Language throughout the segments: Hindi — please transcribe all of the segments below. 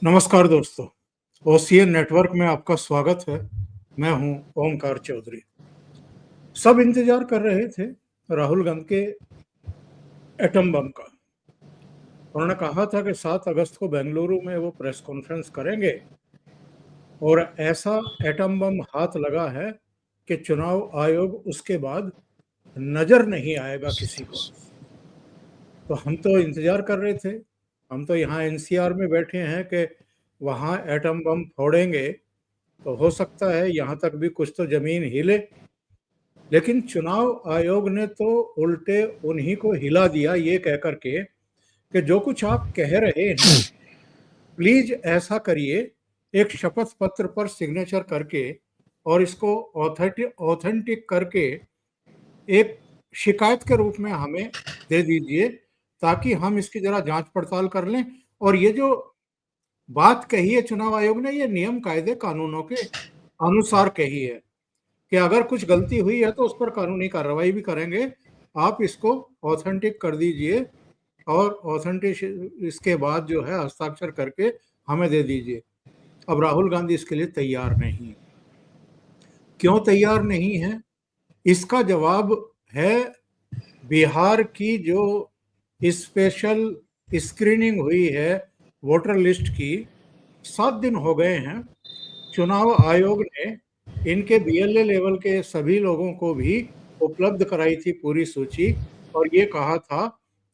नमस्कार दोस्तों, ओसीएन नेटवर्क में आपका स्वागत है। मैं हूं ओमकार चौधरी। सब इंतजार कर रहे थे राहुल गांधी के एटम बम का। उन्होंने कहा था कि 7 अगस्त को बेंगलुरु में वो प्रेस कॉन्फ्रेंस करेंगे और ऐसा एटम बम हाथ लगा है कि चुनाव आयोग उसके बाद नजर नहीं आएगा किसी को। तो हम तो इंतजार कर रहे थे। हम तो यहाँ एनसीआर में बैठे हैं कि वहाँ एटम बम फोड़ेंगे तो हो सकता है यहाँ तक भी कुछ तो जमीन हिले। लेकिन चुनाव आयोग ने तो उल्टे उन्हीं को हिला दिया ये कह करके कि जो कुछ आप कह रहे हैं प्लीज ऐसा करिए, एक शपथ पत्र पर सिग्नेचर करके और इसको ऑथेंटिक करके एक शिकायत के रूप में हमें दे दीजिए ताकि हम इसकी जरा जांच पड़ताल कर लें। और ये जो बात कही है चुनाव आयोग ने, ये नियम कायदे कानूनों के अनुसार कही है कि अगर कुछ गलती हुई है तो उस पर कानूनी कार्रवाई भी करेंगे। आप इसको ऑथेंटिक कर दीजिए और ऑथेंटिक इसके बाद जो है हस्ताक्षर करके हमें दे दीजिए। अब राहुल गांधी इसके लिए तैयार नहीं है। क्यों तैयार नहीं है? इसका जवाब है बिहार की जो स्पेशल स्क्रीनिंग हुई है वोटर लिस्ट की। 7 दिन हो गए हैं। चुनाव आयोग ने इनके बीएलए लेवल के सभी लोगों को भी उपलब्ध कराई थी पूरी सूची और ये कहा था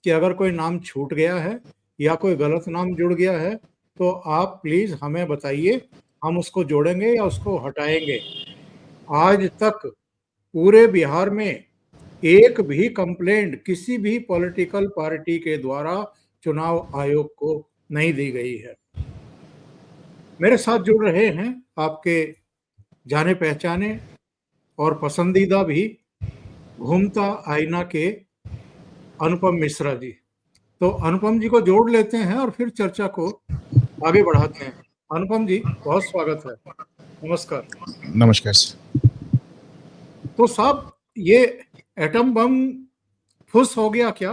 कि अगर कोई नाम छूट गया है या कोई गलत नाम जुड़ गया है तो आप प्लीज हमें बताइए, हम उसको जोड़ेंगे या उसको हटाएंगे। आज तक पूरे बिहार में एक भी कंप्लेंट किसी भी पॉलिटिकल पार्टी के द्वारा चुनाव आयोग को नहीं दी गई है। मेरे साथ जुड़ रहे हैं आपके जाने पहचाने और पसंदीदा भी घूमता आईना के अनुपम मिश्रा जी। तो अनुपम जी को जोड़ लेते हैं और फिर चर्चा को आगे बढ़ाते हैं। अनुपम जी, बहुत स्वागत है। नमस्कार। नमस्कार सर। तो साहब, ये एटम बम फुस हो गया क्या?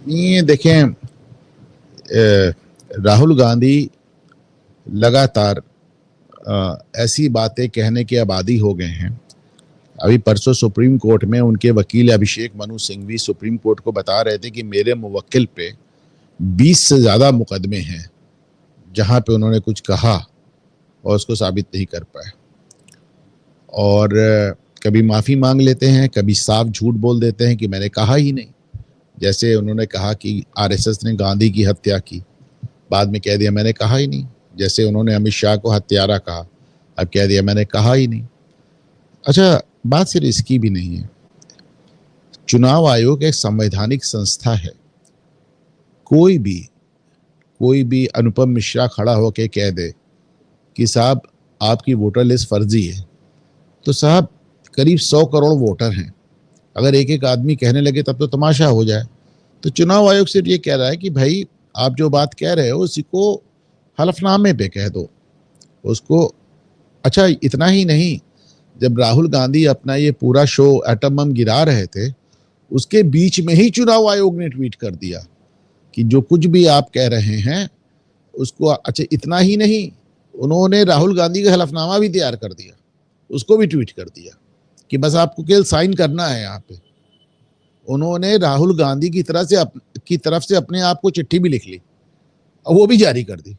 ये देखें, राहुल गांधी लगातार ऐसी बातें कहने के आबादी हो गए हैं। अभी परसों सुप्रीम कोर्ट में उनके वकील अभिषेक मनु सिंघवी सुप्रीम कोर्ट को बता रहे थे कि मेरे मुवक्किल पे 20 से ज़्यादा मुकदमे हैं जहां पे उन्होंने कुछ कहा और उसको साबित नहीं कर पाए। और कभी माफ़ी मांग लेते हैं, कभी साफ झूठ बोल देते हैं कि मैंने कहा ही नहीं। जैसे उन्होंने कहा कि आरएसएस ने गांधी की हत्या की, बाद में कह दिया मैंने कहा ही नहीं। जैसे उन्होंने अमित शाह को हत्यारा कहा, अब कह दिया मैंने कहा ही नहीं। अच्छा, बात सिर्फ इसकी भी नहीं है। चुनाव आयोग एक संवैधानिक संस्था है। कोई भी अनुपम मिश्रा खड़ा होकर कह दे कि साहब आपकी वोटर लिस्ट फर्जी है, तो साहब करीब 100 करोड़ वोटर हैं। अगर एक एक आदमी कहने लगे तब तो तमाशा हो जाए। तो चुनाव आयोग सिर्फ ये कह रहा है कि भाई आप जो बात कह रहे हो उसी को हलफनामे पे कह दो उसको। अच्छा, इतना ही नहीं, जब राहुल गांधी अपना ये पूरा शो एटम बम गिरा रहे थे, उसके बीच में ही चुनाव आयोग ने ट्वीट कर दिया कि जो कुछ भी आप कह रहे हैं उसको। अच्छा, इतना ही नहीं, उन्होंने राहुल गांधी का हलफनामा भी तैयार कर दिया, उसको भी ट्वीट कर दिया कि बस आपको केवल साइन करना है। यहाँ पे उन्होंने राहुल गांधी की तरफ से अपने आप को चिट्ठी भी लिख ली और वो भी जारी कर दी।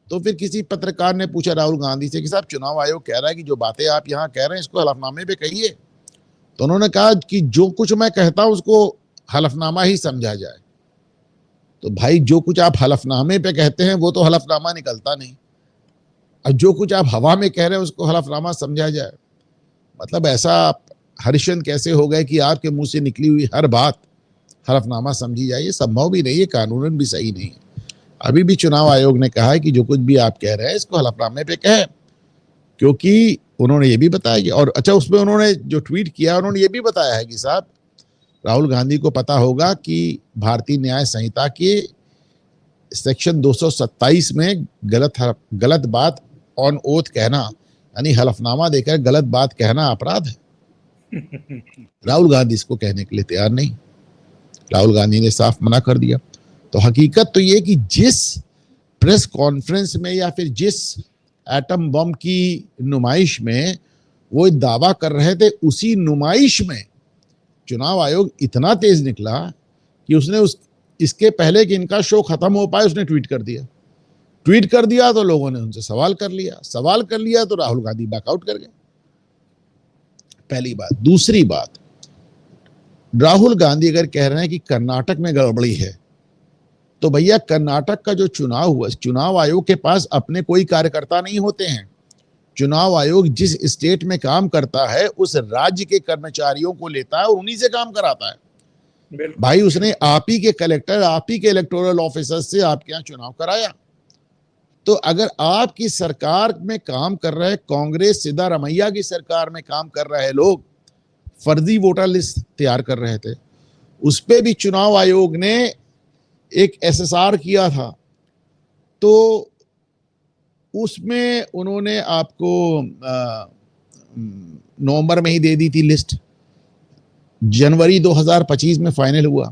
तो फिर किसी पत्रकार ने पूछा राहुल गांधी से कि साहब चुनाव आयोग कह रहा है कि जो बातें आप यहाँ कह रहे हैं इसको हलफनामे पे कहिए। तो उन्होंने कहा कि जो कुछ मैं कहता हूं उसको हलफनामा ही समझा जाए। तो भाई जो कुछ आप हलफनामे पे कहते हैं वो तो हलफनामा निकलता नहीं, और जो कुछ आप हवा में कह रहे हैं उसको हलफनामा समझा जाए। मतलब ऐसा हरिश्चंद्र कैसे हो गए कि आपके मुंह से निकली हुई हर बात हलफनामा समझी जाए? ये संभव भी नहीं है, कानूनन भी सही नहीं है। अभी भी चुनाव आयोग ने कहा है कि जो कुछ भी आप कह रहे हैं इसको हलफनामे पे कहें, क्योंकि उन्होंने ये भी बताया कि, और अच्छा उसमें उन्होंने जो ट्वीट किया उन्होंने ये भी बताया है कि साहब राहुल गांधी को पता होगा कि भारतीय न्याय संहिता के सेक्शन 227 में गलत बात ऑन ओथ कहना, यानी हलफनामा देकर गलत बात कहना अपराध है। राहुल गांधी इसको कहने के लिए तैयार नहीं। राहुल गांधी ने साफ मना कर दिया। तो हकीकत तो ये कि जिस प्रेस कॉन्फ्रेंस में या फिर जिस एटम बम की नुमाइश में वो दावा कर रहे थे, उसी नुमाइश में चुनाव आयोग इतना तेज निकला कि उसने इसके पहले कि इनका शो खत्म हो पाए उसने ट्वीट कर दिया तो लोगों ने उनसे सवाल कर लिया तो राहुल गांधी बैकआउट कर गए। पहली बात। दूसरी बात, राहुल गांधी अगर कह रहे हैं कि कर्नाटक में गड़बड़ी है, तो भैया कर्नाटक का जो चुनाव हुआ, चुनाव आयोग के पास अपने कोई कार्यकर्ता नहीं होते हैं। चुनाव आयोग जिस स्टेट में काम करता है उस राज्य के कर्मचारियों को लेता है और उन्हीं से काम कराता है। भाई उसने आप ही के कलेक्टर, आप ही के इलेक्टोरल ऑफिसर से आपके यहाँ चुनाव कराया। तो अगर आपकी सरकार में काम कर रहे, कांग्रेस सिद्धारमैया की सरकार में काम कर रहे लोग फर्जी वोटर लिस्ट तैयार कर रहे थे, उस पे भी चुनाव आयोग ने एक एसएसआर किया था, तो उसमें उन्होंने आपको नवंबर में ही दे दी थी लिस्ट, जनवरी 2025 में फाइनल हुआ।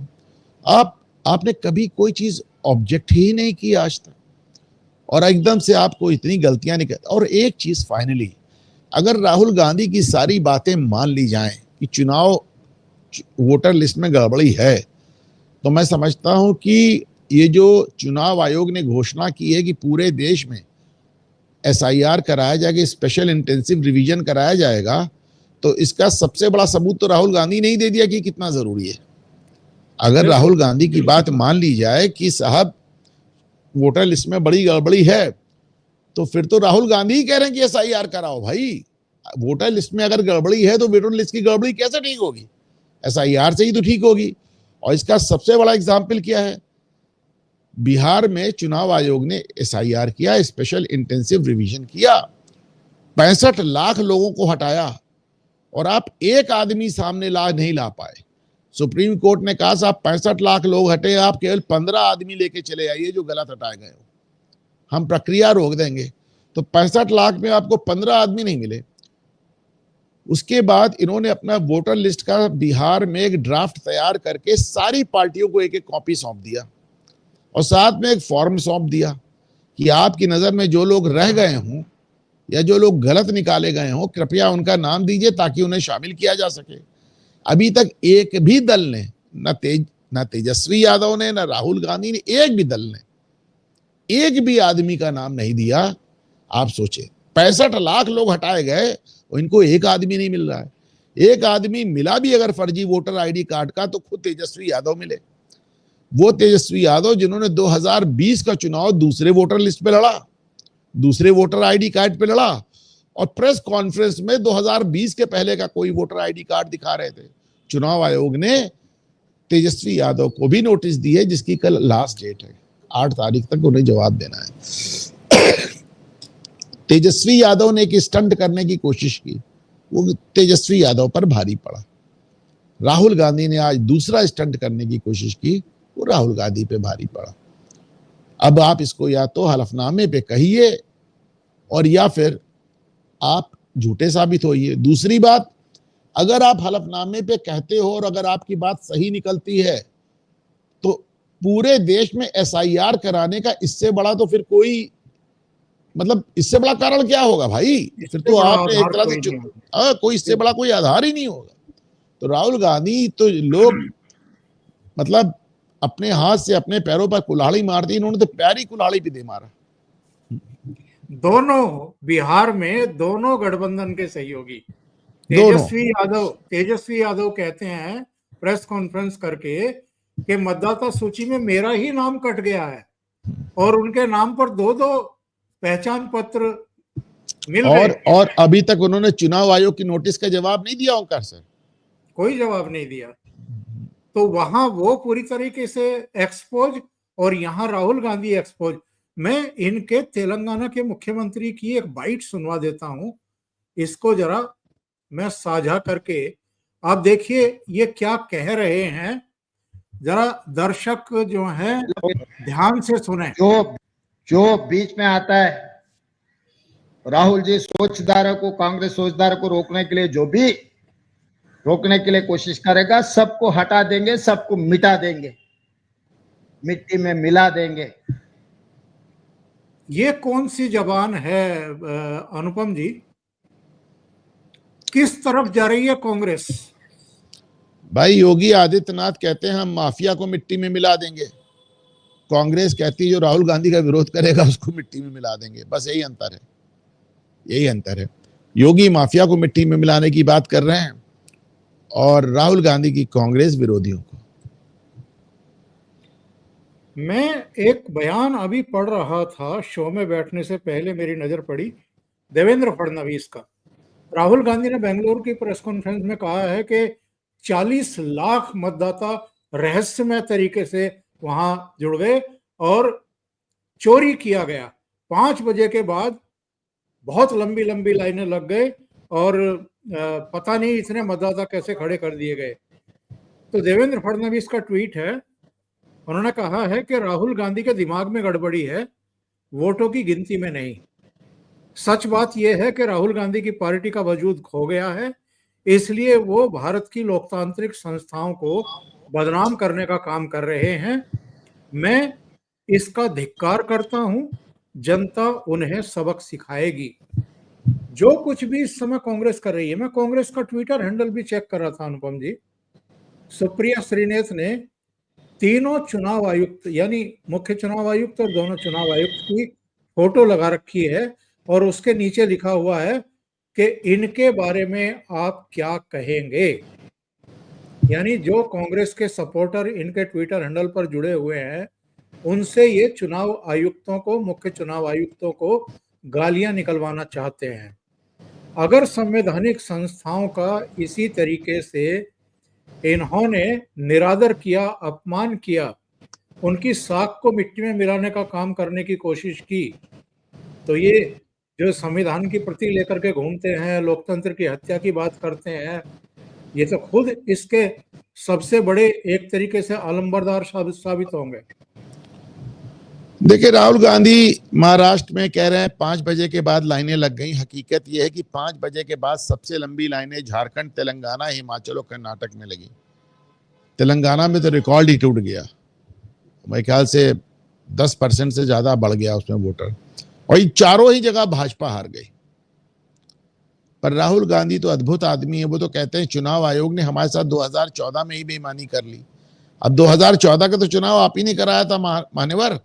आपने कभी कोई चीज ऑब्जेक्ट ही नहीं की आज तक, और एकदम से आपको इतनी गलतियां निकल। और एक चीज फाइनली, अगर राहुल गांधी की सारी बातें मान ली जाएं कि चुनाव वोटर लिस्ट में गड़बड़ी है, तो मैं समझता हूं कि ये जो चुनाव आयोग ने घोषणा की है कि पूरे देश में एसआईआर कराया जाएगा, स्पेशल इंटेंसिव रिवीजन कराया जाएगा, तो इसका सबसे बड़ा सबूत तो राहुल गांधी ने ही दे दिया कि कितना जरूरी है। अगर राहुल गांधी की बात मान ली जाए कि साहब वोटर लिस्ट में बड़ी गड़बड़ी है, तो फिर तो राहुल गांधी ही कह रहे हैं कि एसआईआर कराओ। भाई वोटर लिस्ट में अगर गड़बड़ी है तो वोटर लिस्ट की गड़बड़ी कैसे ठीक होगी? एसआईआर से ही तो ठीक होगी। और इसका सबसे बड़ा एग्जाम्पल क्या है? बिहार में चुनाव आयोग ने एसआईआर किया, स्पेशल इंटेंसिव रिवीजन किया, 65 लाख लोगों को हटाया, और आप एक आदमी सामने नहीं ला पाए। सुप्रीम कोर्ट ने कहा साहब 65 लाख लोग हटे, आप केवल 15 आदमी लेके चले आइए जो गलत हटाए गए हो, हम प्रक्रिया रोक देंगे। तो 65 लाख में आपको 15 आदमी नहीं मिले। उसके बाद इन्होंने अपना वोटर लिस्ट का बिहार में एक ड्राफ्ट तैयार करके सारी पार्टियों को एक एक कॉपी सौंप दिया, और साथ में एक फॉर्म सौंप दिया कि आपकी नजर में जो लोग रह गए हों या जो लोग गलत निकाले गए हों, कृपया उनका नाम दीजिए ताकि उन्हें शामिल किया जा सके। अभी तक एक भी दल ने, न तेजस्वी यादव ने, न राहुल गांधी ने, एक भी दल ने एक भी आदमी का नाम नहीं दिया। आप सोचे 65 लाख लोग हटाए गए, इनको एक आदमी नहीं मिल रहा है। एक आदमी मिला भी अगर फर्जी वोटर आईडी कार्ड का, तो खुद तेजस्वी यादव मिले। वो तेजस्वी यादव जिन्होंने 2020 का चुनाव दूसरे वोटर लिस्ट पे लड़ा, दूसरे वोटर आईडी कार्ड पे लड़ा, और प्रेस कॉन्फ्रेंस में 2020 के पहले का कोई वोटर आईडी कार्ड दिखा रहे थे। चुनाव आयोग ने तेजस्वी यादव को भी नोटिस दी है, जिसकी कल लास्ट डेट है, 8 तारीख तक उन्हें जवाब देना है। तेजस्वी यादव ने एक स्टंट करने की कोशिश की, वो तेजस्वी यादव पर भारी पड़ा। राहुल गांधी ने आज दूसरा स्टंट करने की कोशिश की, वो राहुल गांधी पे भारी पड़ा। अब आप इसको या तो हलफनामे पे कहिए और या फिर आप झूठे साबित होइए। दूसरी बात, अगर आप हलफनामे पे कहते हो और अगर आपकी बात सही निकलती है, तो पूरे देश में एसआईआर कराने का इससे बड़ा तो फिर कोई, मतलब इससे बड़ा कारण क्या होगा भाई? फिर तो आपने एक तरह से कोई इससे बड़ा कोई आधार ही नहीं होगा। तो राहुल गांधी तो लोग मतलब अपने हाथ से अपने पैरों पर कुल्हाड़ी मारती, इन्होंने तो पैर ही कुल्हाड़ी पे दे मारा। दोनों बिहार में दोनों गठबंधन के सहयोगी तेजस्वी यादव कहते हैं प्रेस कॉन्फ्रेंस करके कि मतदाता सूची में मेरा ही नाम कट गया है, और उनके नाम पर 2-2 पहचान पत्र मिल गए। और अभी तक उन्होंने चुनाव आयोग की नोटिस का जवाब नहीं दिया। ओंकार सर कोई जवाब नहीं दिया। तो वहां वो पूरी तरीके से एक्सपोज, और यहाँ राहुल गांधी एक्सपोज। मैं इनके तेलंगाना के मुख्यमंत्री की एक बाइट सुनवा देता हूं, इसको जरा मैं साझा करके, आप देखिए ये क्या कह रहे हैं, जरा दर्शक जो हैं ध्यान से सुने। जो बीच में आता है, राहुल जी सोचधारा को, कांग्रेस सोचधारा को रोकने के लिए जो भी रोकने के लिए कोशिश करेगा, सबको हटा देंगे, सबको मिटा देंगे। मिट्टी में मिला देंगे। ये कौन सी जबान है अनुपम जी? किस तरफ जा रही है कांग्रेस? भाई योगी आदित्यनाथ कहते हैं हम माफिया को मिट्टी में मिला देंगे, कांग्रेस कहती है जो राहुल गांधी का विरोध करेगा उसको मिट्टी में मिला देंगे। बस यही अंतर है, यही अंतर है। योगी माफिया को मिट्टी में मिलाने की बात कर रहे हैं और राहुल गांधी की कांग्रेस विरोधियों को। मैं एक बयान अभी पढ़ रहा था, शो में बैठने से पहले मेरी नजर पड़ी, देवेंद्र फडणवीस का। राहुल गांधी ने बेंगलुरु की प्रेस कॉन्फ्रेंस में कहा है कि 40 लाख मतदाता रहस्यमय तरीके से वहां जुड़ गए और चोरी किया गया। 5 बजे के बाद बहुत लंबी लंबी लाइनें लग गए और पता नहीं इतने मतदाता कैसे खड़े कर दिए गए। तो देवेंद्र फडणवीस का ट्वीट है, उन्होंने कहा है कि राहुल गांधी के दिमाग में गड़बड़ी है, वोटों की गिनती में नहीं। सच बात यह है कि राहुल गांधी की पार्टी का वजूद खो गया है, इसलिए वो भारत की लोकतांत्रिक संस्थाओं को बदनाम करने का काम कर रहे हैं। मैं इसका धिक्कार करता हूं, जनता उन्हें सबक सिखाएगी। जो कुछ भी इस समय कांग्रेस कर रही है, मैं कांग्रेस का ट्विटर हैंडल भी चेक कर रहा था अनुपम जी। सुप्रिया श्रीनेत ने तीनों चुनाव आयुक्त यानी मुख्य चुनाव आयुक्त और दोनों चुनाव आयुक्त की फोटो लगा रखी है और उसके नीचे लिखा हुआ है कि इनके बारे में आप क्या कहेंगे। यानी जो कांग्रेस के सपोर्टर इनके ट्विटर हैंडल पर जुड़े हुए हैं, उनसे ये चुनाव आयुक्तों को, मुख्य चुनाव आयुक्तों को गालियां निकलवाना चाहते हैं। अगर संवैधानिक संस्थाओं का इसी तरीके से इन्होंने निरादर किया, अपमान किया, उनकी साख को मिट्टी में मिलाने का काम करने की कोशिश की, तो ये जो संविधान की प्रति लेकर के घूमते हैं, लोकतंत्र की हत्या की बात करते हैं, ये तो खुद इसके सबसे बड़े एक तरीके से अलंबरदार साबित होंगे। देखिए राहुल गांधी महाराष्ट्र में कह रहे हैं 5 बजे के बाद लाइनें लग गई। हकीकत यह है कि 5 बजे के बाद सबसे लंबी लाइनें झारखंड, तेलंगाना, हिमाचल और कर्नाटक में लगी। तेलंगाना में तो रिकॉर्ड ही टूट गया, मेरे ख्याल से 10% से ज्यादा बढ़ गया उसमें वोटर, और ये चारों ही जगह भाजपा हार गई। पर राहुल गांधी तो अद्भुत आदमी है, वो तो कहते हैं चुनाव आयोग ने हमारे साथ 2014 में ही बेईमानी कर ली। अब 2014 का तो चुनाव आप ही नहीं कराया था मान्यवर,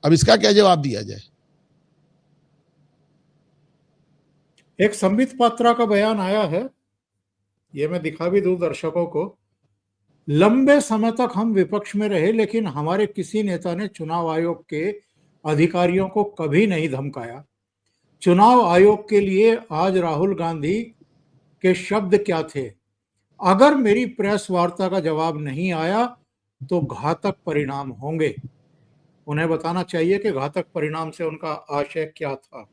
अब इसका क्या जवाब दिया जाए? एक संबित पात्रा का बयान आया है, ये मैं दिखा भी दूं दर्शकों को। लंबे समय तक हम विपक्ष में रहे, लेकिन हमारे किसी नेता ने चुनाव आयोग के अधिकारियों को कभी नहीं धमकाया। चुनाव आयोग के लिए आज राहुल गांधी के शब्द क्या थे? अगर मेरी प्रेस वार्ता का जवाब नहीं आया तो घातक परिणाम होंगे। उन्हें बताना चाहिए कि घातक परिणाम से उनका आशय क्या था।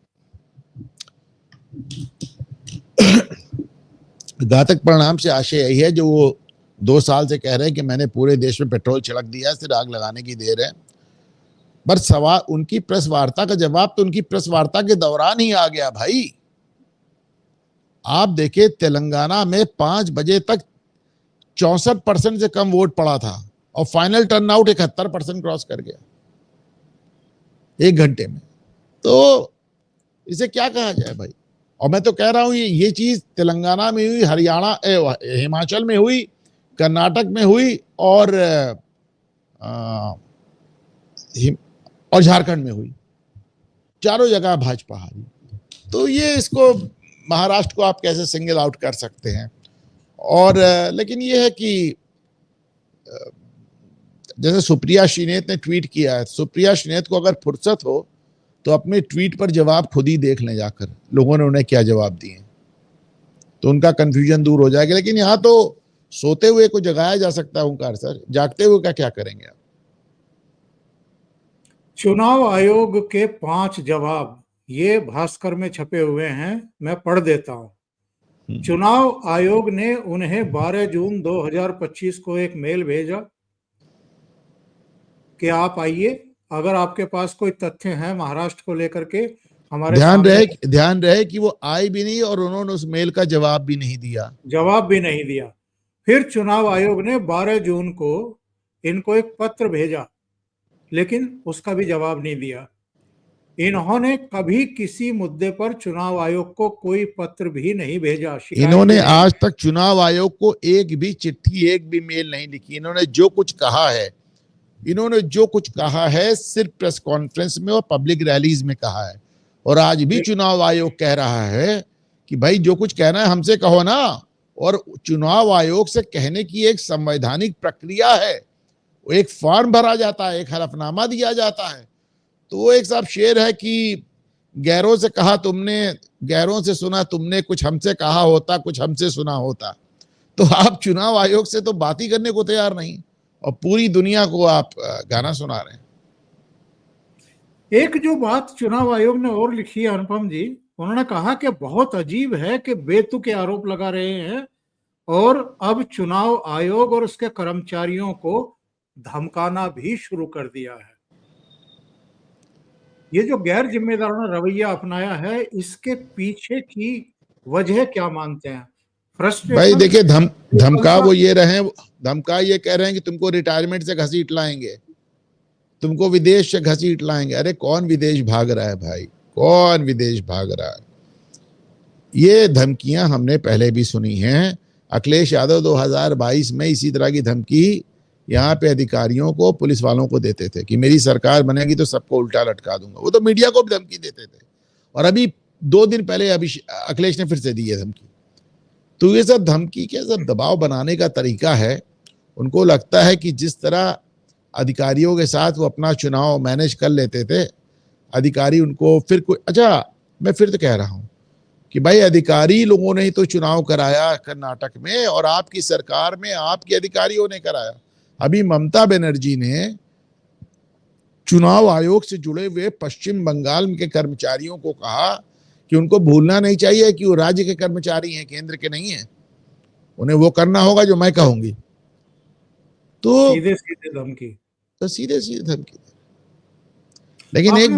घातक परिणाम से आशय यही है जो वो 2 साल से कह रहे हैं कि मैंने पूरे देश में पेट्रोल छिड़क दिया, सिर्फ आग लगाने की देर है। पर सवाल, उनकी प्रेस वार्ता का जवाब तो उनकी प्रेस वार्ता के दौरान ही आ गया भाई। आप देखिए तेलंगाना में 5 बजे तक 64% से कम वोट पड़ा था और फाइनल टर्नआउट 71% क्रॉस कर गया 1 घंटे में। तो इसे क्या कहा जाए भाई? और मैं तो कह रहा हूं ये चीज तेलंगाना में हुई, हरियाणा, हिमाचल में हुई, कर्नाटक में हुई और झारखंड में हुई। चारों जगह भाजपा हारी। तो ये इसको महाराष्ट्र को आप कैसे सिंगल आउट कर सकते हैं? और लेकिन ये है कि जैसे सुप्रिया श्रीनेत ने ट्वीट किया है, सुप्रिया श्रीनेत को अगर फुर्सत हो तो अपने ट्वीट पर जवाब खुद ही देख लें जाकर, लोगों ने उन्हें क्या जवाब दिए, तो उनका कंफ्यूजन दूर हो जाएगा। लेकिन यहां तो सोते हुए को जगाया जा सकता है ओंकार सर, जागते हुए का क्या करेंगे आप? चुनाव आयोग के 5 जवाब ये भास्कर में छपे हुए हैं, मैं पढ़ देता हूं। चुनाव आयोग ने उन्हें 12 जून 2025 को एक मेल भेजा कि आप आइए, अगर आपके पास कोई तथ्य हैं महाराष्ट्र को लेकर के हमारे ध्यान रहे कि वो आए भी नहीं और उन्होंने उस मेल का जवाब भी नहीं दिया। फिर चुनाव आयोग ने 12 जून को इनको एक पत्र भेजा, लेकिन उसका भी जवाब नहीं दिया। इन्होंने कभी किसी मुद्दे पर चुनाव आयोग को कोई पत्र भी नहीं भेजा, शिकायत इन्होंने भी नहीं। आज तक चुनाव आयोग को एक भी चिट्ठी, एक भी मेल नहीं लिखी। इन्होंने जो कुछ कहा है सिर्फ प्रेस कॉन्फ्रेंस में और पब्लिक रैलीज में कहा है। और आज भी चुनाव आयोग कह रहा है कि भाई जो कुछ कहना है हमसे कहो ना। और चुनाव आयोग से कहने की एक संवैधानिक प्रक्रिया है, वो एक फॉर्म भरा जाता है, एक हलफनामा दिया जाता है। तो वो एक साहब शेर है कि गैरों से कहा तुमने, गैरों से सुना तुमने, कुछ हमसे कहा होता, कुछ हमसे सुना होता। तो आप चुनाव आयोग से तो बात ही करने को तैयार नहीं और पूरी दुनिया को आप गाना सुना रहे हैं। एक जो बात चुनाव आयोग ने और लिखी है अनुपम जी, उन्होंने कहा कि बहुत अजीब है कि बेतुके आरोप लगा रहे हैं और अब चुनाव आयोग और उसके कर्मचारियों को धमकाना भी शुरू कर दिया है। ये जो गैर जिम्मेदाराना रवैया अपनाया है, इसके पीछे की वजह क्या मानते हैं? भाई फ्रस्ट्रेशन, देखिए, धमका वो ये रहे हैं, धमका ये कह रहे हैं कि तुमको रिटायरमेंट से घसीट लाएंगे, तुमको विदेश से घसीट लाएंगे। अरे कौन विदेश भाग रहा है भाई, कौन विदेश भाग रहा है? ये धमकियां हमने पहले भी सुनी हैं। अखिलेश यादव 2022 में इसी तरह की धमकी यहाँ पे अधिकारियों को, पुलिस वालों को देते थे कि मेरी सरकार बनेगी तो सबको उल्टा लटका दूंगा। वो तो मीडिया को भी धमकी देते थे। और अभी 2 दिन पहले अखिलेश ने फिर से दी है धमकी। तो ये सब धमकी के सब दबाव बनाने का तरीका है। उनको लगता है कि जिस तरह अधिकारियों के साथ वो अपना चुनाव मैनेज कर लेते थे, अधिकारी उनको फिर कोई, अच्छा मैं फिर तो कह रहा हूं कि भाई अधिकारी लोगों ने ही तो चुनाव कराया कर्नाटक में, और आपकी सरकार में आपके अधिकारियों ने कराया। अभी ममता बनर्जी ने चुनाव आयोग से जुड़े हुए पश्चिम बंगाल के कर्मचारियों को कहा कि उनको भूलना नहीं चाहिए कि वो राज्य के कर्मचारी हैं, केंद्र के नहीं हैं। उन्हें वो करना होगा जो मैं कहूंगी। तो सीधे सीधे धमकी, तो सीधे सीधे धमकी। लेकिन एक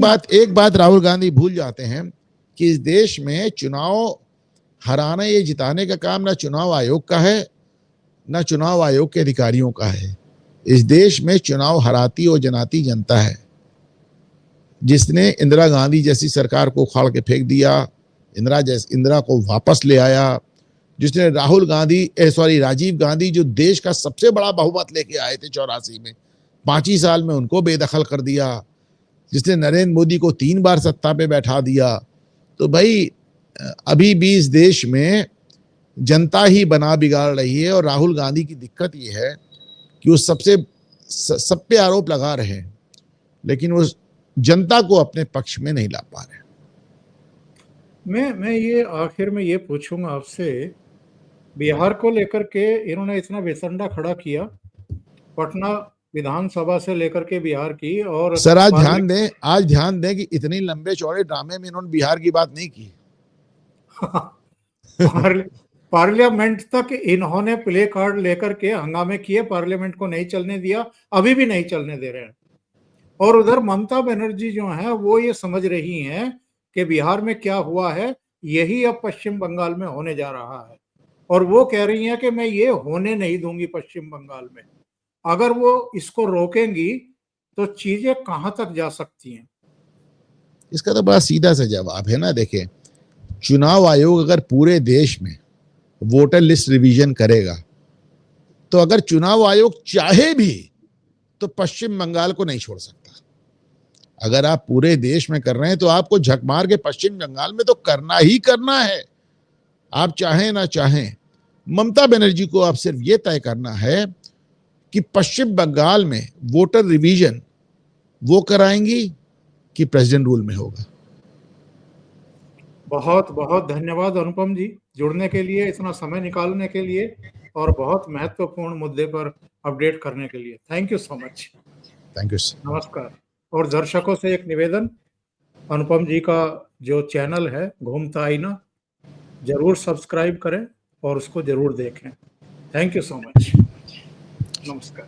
बात राहुल गांधी भूल जाते हैं कि इस देश में चुनाव हराना, ये जिताने का काम ना चुनाव आयोग का है, ना चुनाव आयोग के अधिकारियों का है। इस देश में चुनाव हराती और जनाती जनता है, जिसने इंदिरा गांधी जैसी सरकार को उखाड़ के फेंक दिया, इंदिरा को वापस ले आया, जिसने राजीव गांधी जो देश का सबसे बड़ा बहुमत लेके आए थे 84 में, 5 ही साल में उनको बेदखल कर दिया, जिसने नरेंद्र मोदी को 3 बार सत्ता पे बैठा दिया। तो भाई अभी भी इस देश में जनता ही बना बिगाड़ रही है। और राहुल गांधी की दिक्कत ये है कि वो सब पे आरोप लगा रहे हैं, लेकिन वो जनता को अपने पक्ष में नहीं ला पा रहे। मैं ये आखिर में ये पूछूंगा आपसे, बिहार को लेकर के इन्होंने इतना बेसंडा खड़ा किया, पटना विधानसभा से लेकर के बिहार की, और सर आज ध्यान दें कि इतनी लंबे चौड़े ड्रामे में इन्होंने बिहार की बात नहीं की। पार्लियामेंट तक इन्होंने प्ले कार्ड लेकर के हंगामे किए, पार्लियामेंट को नहीं चलने दिया, अभी भी नहीं चलने दे रहे हैं। और उधर ममता बनर्जी जो है वो ये समझ रही हैं कि बिहार में क्या हुआ है यही अब पश्चिम बंगाल में होने जा रहा है, और वो कह रही हैं कि मैं ये होने नहीं दूंगी पश्चिम बंगाल में। अगर वो इसको रोकेंगी तो चीजें कहां तक जा सकती हैं? इसका तो बड़ा सीधा सा जवाब है ना। देखिए, चुनाव आयोग अगर पूरे देश में वोटर लिस्ट रिवीजन करेगा, तो अगर चुनाव आयोग चाहे भी तो पश्चिम बंगाल को नहीं छोड़ सकता। अगर आप पूरे देश में कर रहे हैं तो आपको झक मार के पश्चिम बंगाल में तो करना ही करना है, आप चाहें ना चाहें। ममता बनर्जी को अब सिर्फ ये तय करना है कि पश्चिम बंगाल में वोटर रिवीजन वो कराएंगी कि प्रेसिडेंट रूल में होगा। बहुत बहुत धन्यवाद अनुपम जी, जुड़ने के लिए, इतना समय निकालने के लिए, और बहुत महत्वपूर्ण मुद्दे पर अपडेट करने के लिए। Thank you so much. Thank you. नमस्कार। और दर्शकों से एक निवेदन, अनुपम जी का जो चैनल है घूमता आईना, जरूर सब्सक्राइब करें और उसको जरूर देखें। Thank you so much. नमस्कार।